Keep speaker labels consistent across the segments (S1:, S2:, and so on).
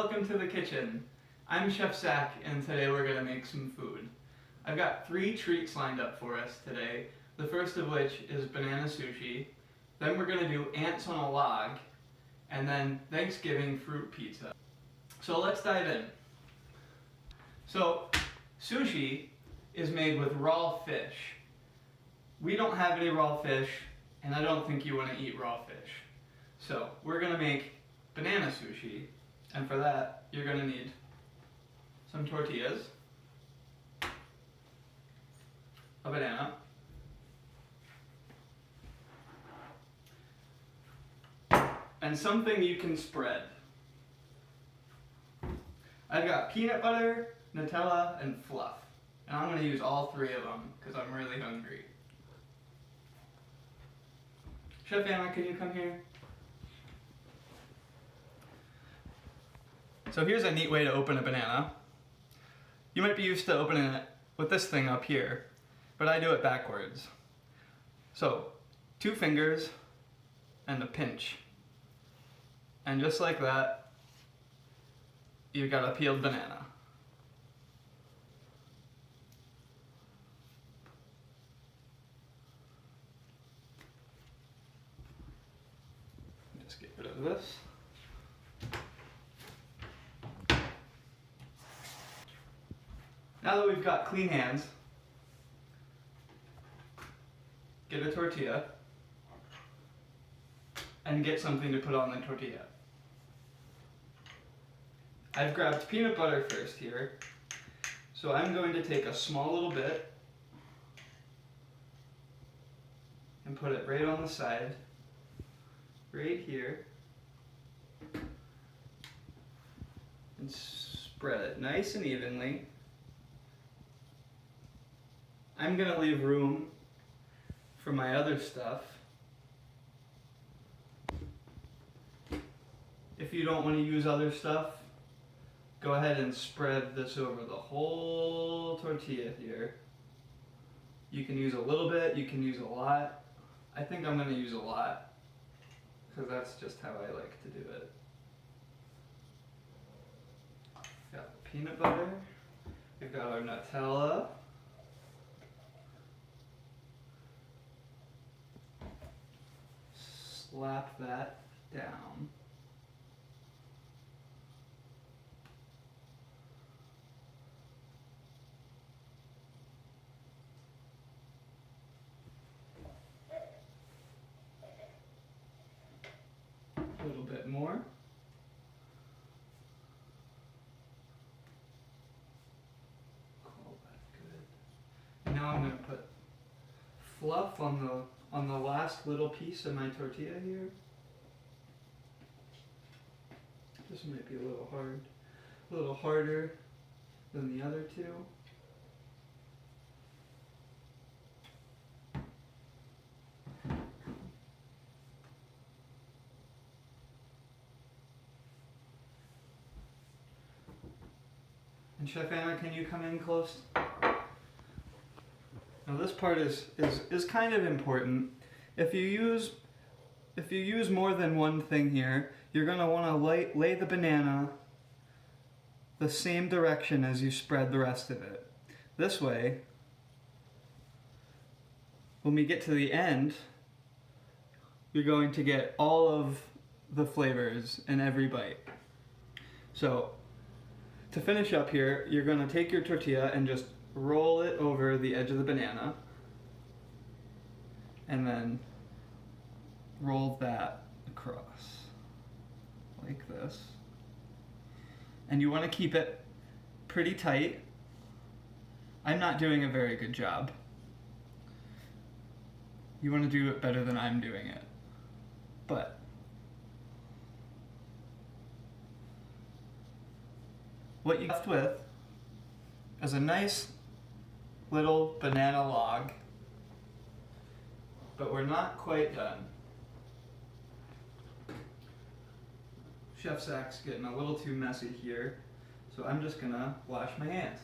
S1: welcome to the kitchen. I'm Chef Zak and today we're going to make some food. I've got 3 treats lined up for us today, the first of which is banana sushi, then we're going to do ants on a log, and then Thanksgiving fruit pizza. So let's dive in. So sushi is made with raw fish. We don't have any raw fish and I don't think you want to eat raw fish. So we're going to make banana sushi, and for that you're going to need some tortillas, a banana, and something you can spread. I've got peanut butter, Nutella, and fluff, and I'm going to use all 3 of them because I'm really hungry. Chef Anna, can you come here? So here's a neat way to open a banana. You might be used to opening it with this thing up here, but I do it backwards. So 2 fingers and a pinch. And just like that, you've got a peeled banana. Just get rid of this. Now that we've got clean hands, get a tortilla and get something to put on the tortilla. I've grabbed peanut butter first here, so I'm going to take a small little bit and put it right on the side, right here, and spread it nice and evenly. I'm going to leave room for my other stuff. If you don't want to use other stuff, go ahead and spread this over the whole tortilla here. You can use a little bit, you can use a lot. I think I'm going to use a lot because that's just how I like to do it. Got the peanut butter, we've got our Nutella. Slap that down. A little bit more. Call that good. And now I'm going to put fluff on the last little piece of my tortilla here. This might be a little harder than the other 2. And Chef Anna, can you come in close? Now this part is kind of important. If you use more than one thing here, you're going to want to lay the banana the same direction as you spread the rest of it. This way, when we get to the end, you're going to get all of the flavors in every bite. So, to finish up here, you're going to take your tortilla and just roll it over the edge of the banana, and then roll that across like this. And you want to keep it pretty tight. I'm not doing a very good job. You want to do it better than I'm doing it. But what you're left with is a nice little banana log, but we're not quite done. Chef Zak's getting a little too messy here, so I'm just gonna wash my hands.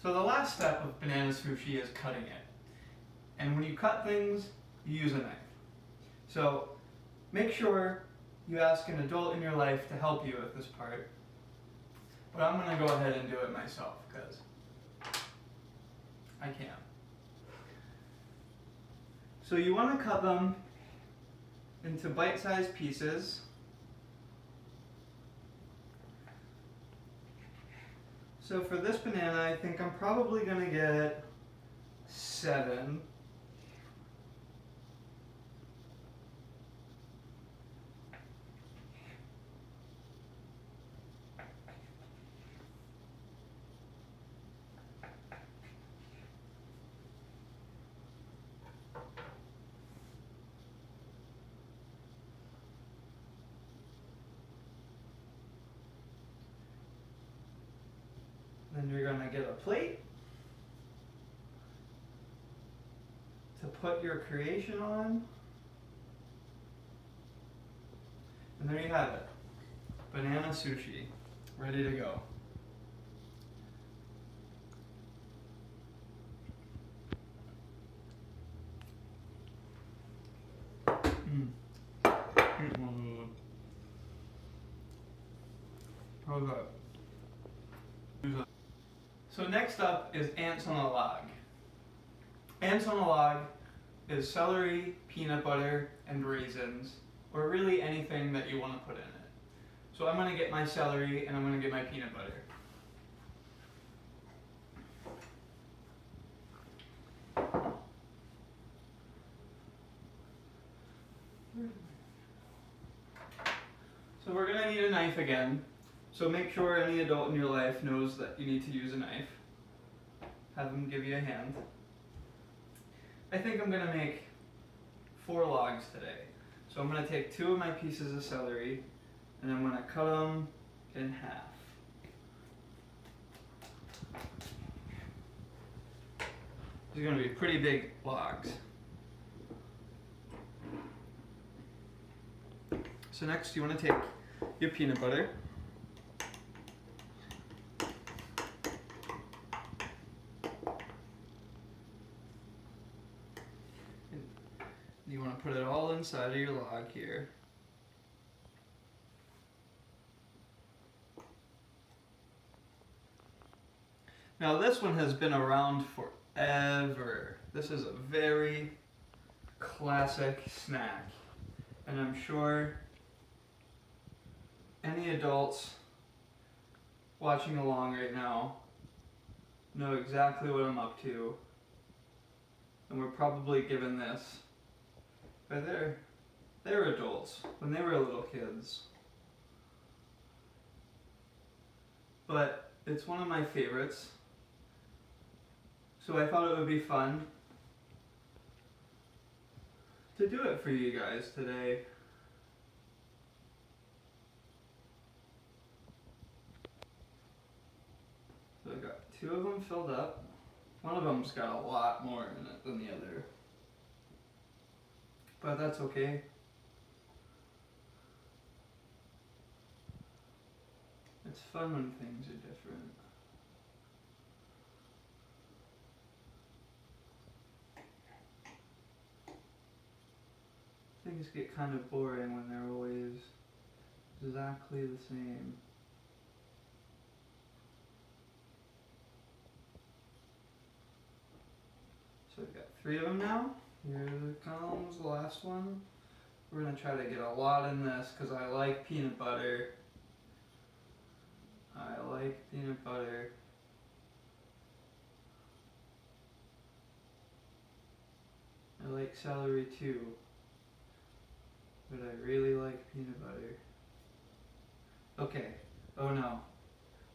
S1: So the last step of banana sushi is cutting it. And when you cut things, you use a knife. So make sure you ask an adult in your life to help you with this part. But I'm going to go ahead and do it myself because I can. So you want to cut them into bite-sized pieces. So for this banana, I think I'm probably going to get 7. Then you're going to get a plate to put your creation on. And there you have it. Banana sushi, ready to go. How's that? So next up is ants on a log. Ants on a log is celery, peanut butter, and raisins, or really anything that you want to put in it. So I'm going to get my celery and I'm going to get my peanut butter. So we're going to need a knife again. So make sure any adult in your life knows that you need to use a knife. Have them give you a hand. I think I'm going to make 4 logs today. So I'm going to take 2 of my pieces of celery and I'm going to cut them in half. These are going to be pretty big logs. So next you want to take your peanut butter. You want to put it all inside of your log here. Now this one has been around forever. This is a very classic snack. And I'm sure any adults watching along right now know exactly what I'm up to. And we're probably given this by their adults when they were little kids. But it's one of my favorites. So I thought it would be fun to do it for you guys today. So I got 2 of them filled up. One of them's got a lot more in it than the other. But that's okay. It's fun when things are different. Things get kind of boring when they're always exactly the same. So we've got 3 of them now. Here comes the last one. We're going to try to get a lot in this because I like peanut butter. I like peanut butter. I like celery too. But I really like peanut butter. Okay. Oh no.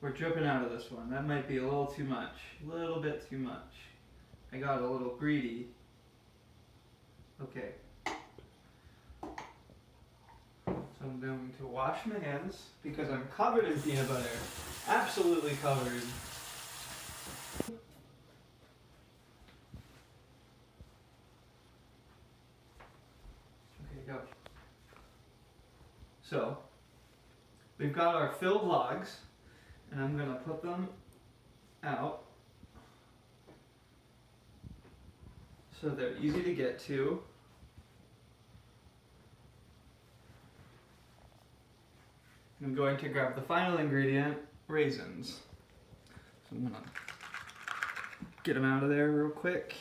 S1: We're dripping out of this one. That might be a little too much. A little bit too much. I got a little greedy. Okay. So I'm going to wash my hands because I'm covered in peanut butter. Absolutely covered. Okay, go. So, we've got our filled logs, and I'm going to put them out so they're easy to get to. I'm going to grab the final ingredient, raisins. So I'm gonna get them out of there real quick.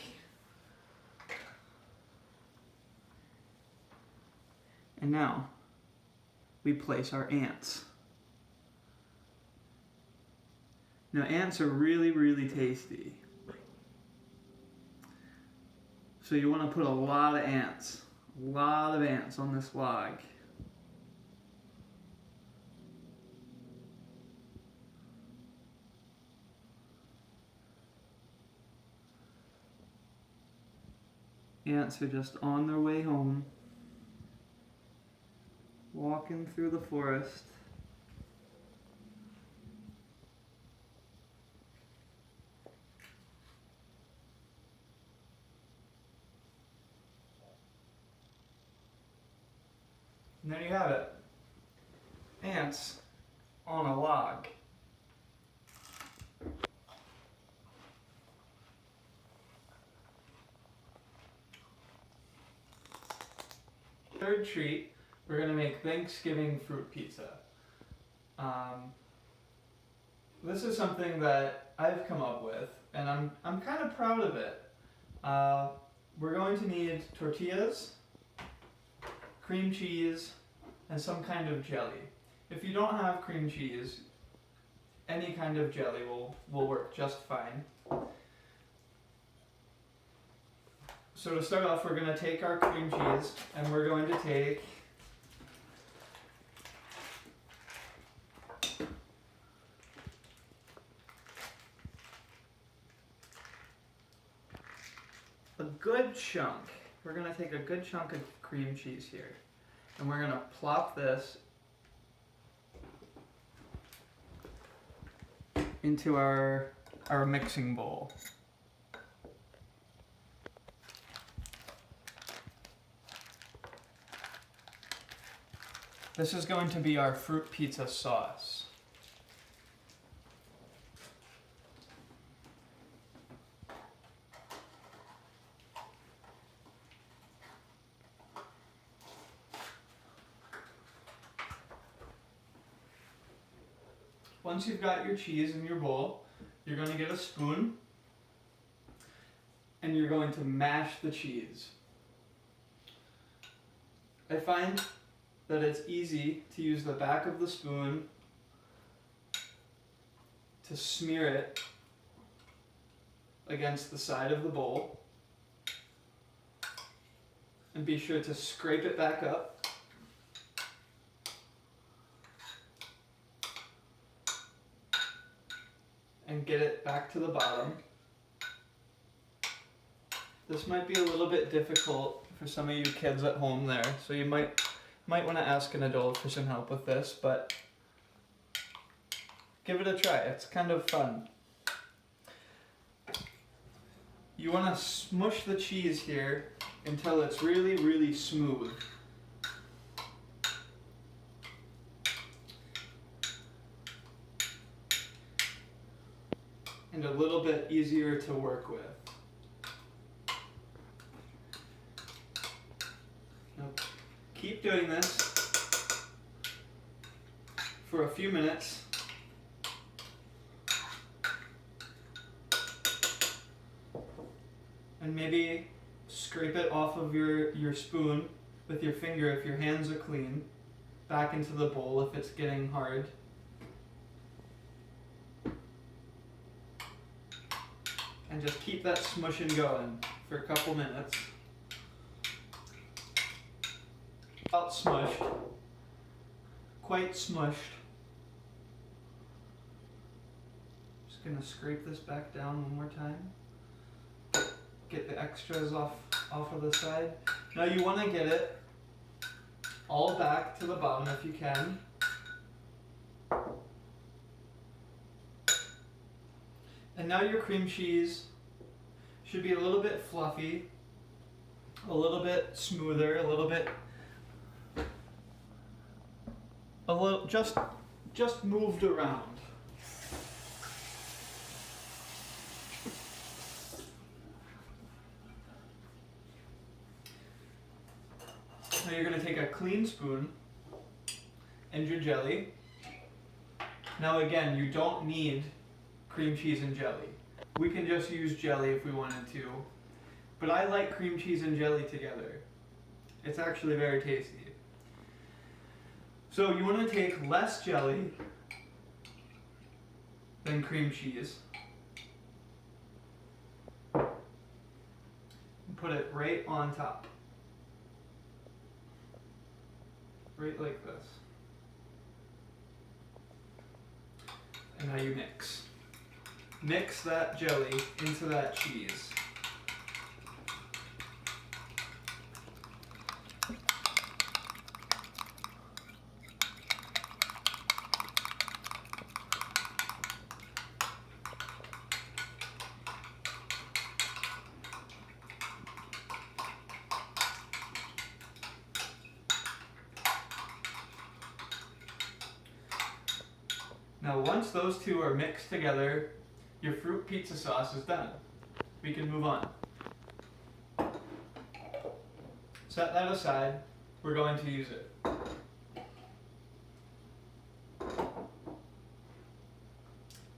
S1: And now we place our ants. Now ants are really, really tasty. So you want to put a lot of ants on this log. Ants are just on their way home, walking through the forest. And there you have it. Ants on a log. Third treat, we're gonna make Thanksgiving fruit pizza. This is something that I've come up with, and I'm kind of proud of it. We're going to need tortillas, cream cheese, and some kind of jelly. If you don't have cream cheese, any kind of jelly will work just fine. So to start off, we're going to take our cream cheese and we're going to take a good chunk. We're going to take a good chunk of cream cheese here and we're going to plop this into our mixing bowl. This is going to be our fruit pizza sauce. Once you've got your cheese in your bowl, you're going to get a spoon and you're going to mash the cheese. I find that it's easy to use the back of the spoon to smear it against the side of the bowl, and be sure to scrape it back up. And get it back to the bottom. This might be a little bit difficult for some of you kids at home there, so you might want to ask an adult for some help with this, but give it a try. It's kind of fun. You want to smush the cheese here until it's really, really smooth. And a little bit easier to work with. Now, keep doing this for a few minutes. And maybe scrape it off of your spoon with your finger if your hands are clean, back into the bowl if it's getting hard. And just keep that smushing going for a couple minutes. About smushed. Quite smushed. Just gonna scrape this back down one more time. Get the extras off of the side. Now you want to get it all back to the bottom if you can. And now your cream cheese should be a little bit fluffy, a little bit smoother, just moved around. Now you're going to take a clean spoon and your jelly, Now again, you don't need cream cheese and jelly. We can just use jelly if we wanted to, but I like cream cheese and jelly together. It's actually very tasty. So you want to take less jelly than cream cheese. And put it right on top. Right like this. And now you mix. Mix that jelly into that cheese. Now once those two are mixed together, your fruit pizza sauce is done. We can move on. Set that aside. We're going to use it.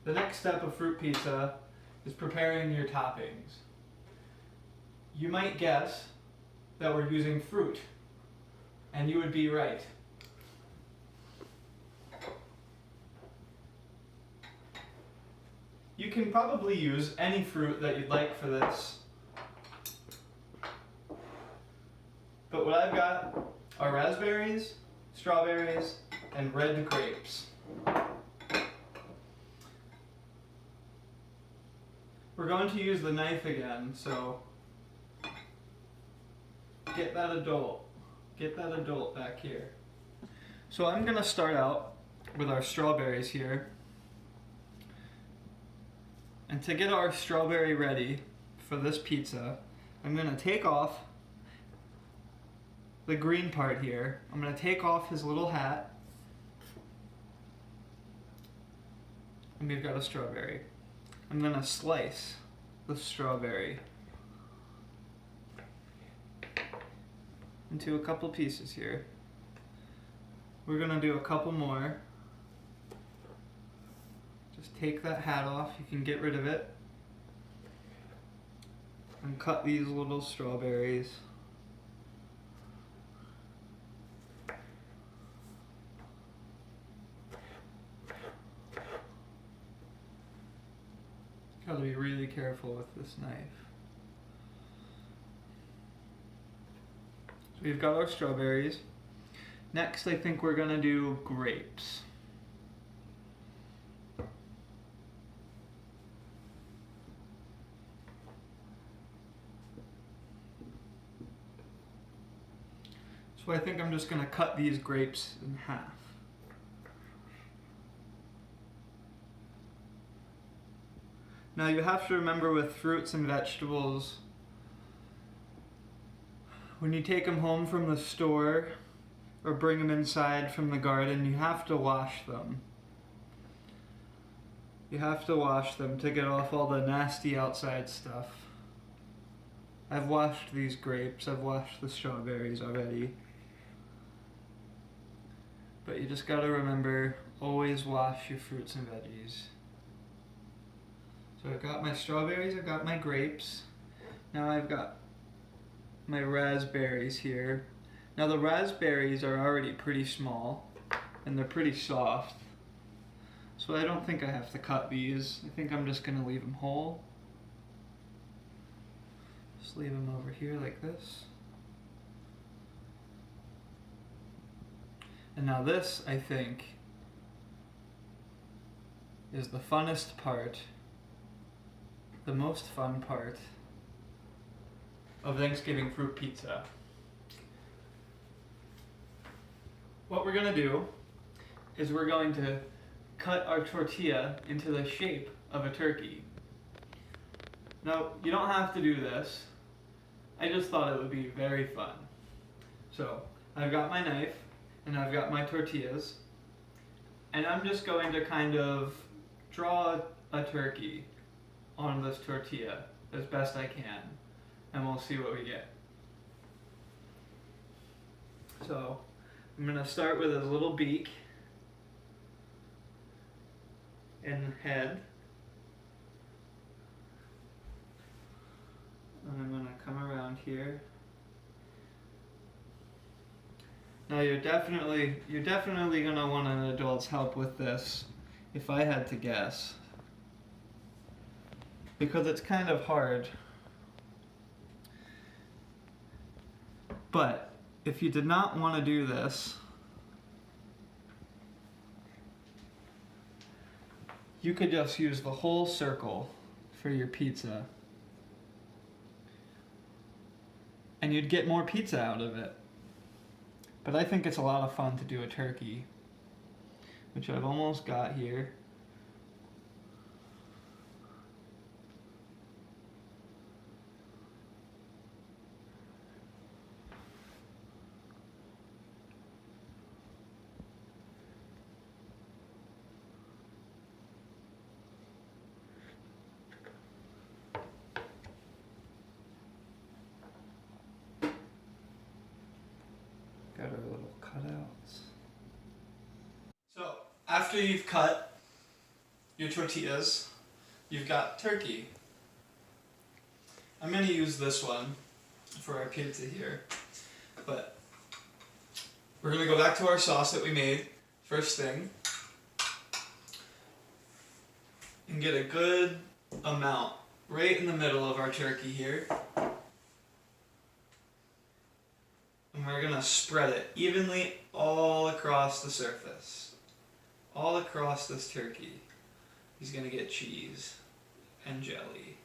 S1: The next step of fruit pizza is preparing your toppings. You might guess that we're using fruit, and you would be right. You can probably use any fruit that you'd like for this. But what I've got are raspberries, strawberries, and red grapes. We're going to use the knife again, so get that adult back here. So I'm gonna start out with our strawberries here. And to get our strawberry ready for this pizza, I'm going to take off the green part here. I'm going to take off his little hat. And we've got a strawberry. I'm going to slice the strawberry into a couple pieces here. We're going to do a couple more. Just take that hat off, you can get rid of it. And cut these little strawberries. Gotta be really careful with this knife. So we've got our strawberries. Next, I think we're gonna do grapes. So I think I'm just going to cut these grapes in half. Now you have to remember with fruits and vegetables, when you take them home from the store or bring them inside from the garden, you have to wash them. You have to wash them to get off all the nasty outside stuff. I've washed these grapes, I've washed the strawberries already. But you just gotta remember, always wash your fruits and veggies. So I've got my strawberries, I've got my grapes. Now I've got my raspberries here. Now the raspberries are already pretty small and they're pretty soft. So I don't think I have to cut these. I think I'm just gonna leave them whole. Just leave them over here like this. And now this, I think, is the funnest part, the most fun part of Thanksgiving fruit pizza. What we're gonna do is we're going to cut our tortilla into the shape of a turkey. Now, you don't have to do this. I just thought it would be very fun. So, I've got my knife, and I've got my tortillas, and I'm just going to kind of draw a turkey on this tortilla as best I can, and we'll see what we get. So I'm going to start with his little beak, and head. And I'm gonna come around here. Now you're definitely gonna want an adult's help with this, if I had to guess. Because it's kind of hard. But if you did not want to do this, you could just use the whole circle for your pizza. And you'd get more pizza out of it. But I think it's a lot of fun to do a turkey, which I've almost got here. Got our little cutouts. So, after you've cut your tortillas, you've got turkey. I'm going to use this one for our pizza here. But we're going to go back to our sauce that we made first thing. And get a good amount right in the middle of our turkey here. And we're going to spread it evenly all across the surface. All across this turkey. He's going to get cheese and jelly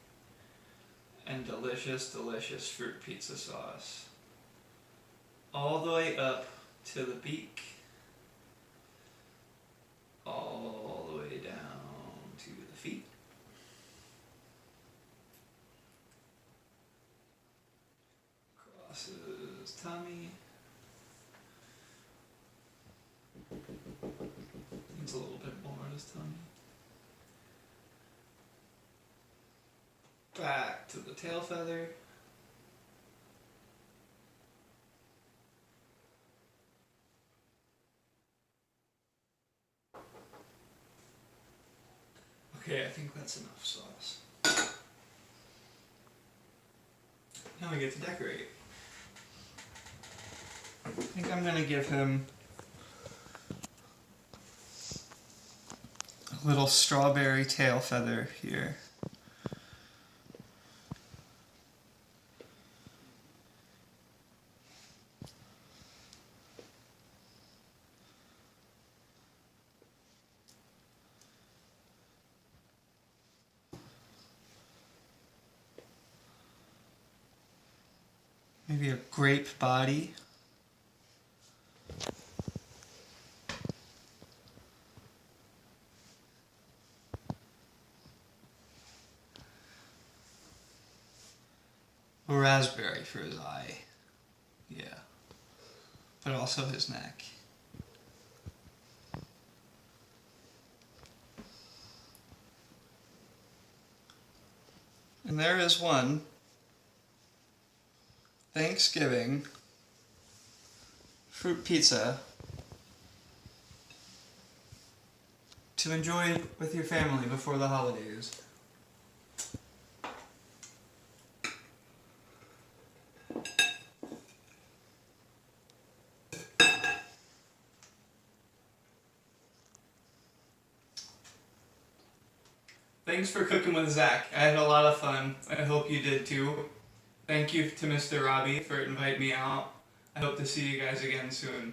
S1: and delicious, delicious fruit pizza sauce. All the way up to the beak. All the way down to the feet. Across his tummy. Needs a little bit more on his tummy. Back to the tail feather. Okay, I think that's enough sauce. Now we get to decorate. I think I'm gonna give him a little strawberry tail feather here. Maybe a grape body. A raspberry for his eye. Yeah. But also his neck. And there is one Thanksgiving fruit pizza to enjoy with your family before the holidays. Thanks for cooking with Zach. I had a lot of fun. I hope you did too. Thank you to Mr. Robbie for inviting me out. I hope to see you guys again soon.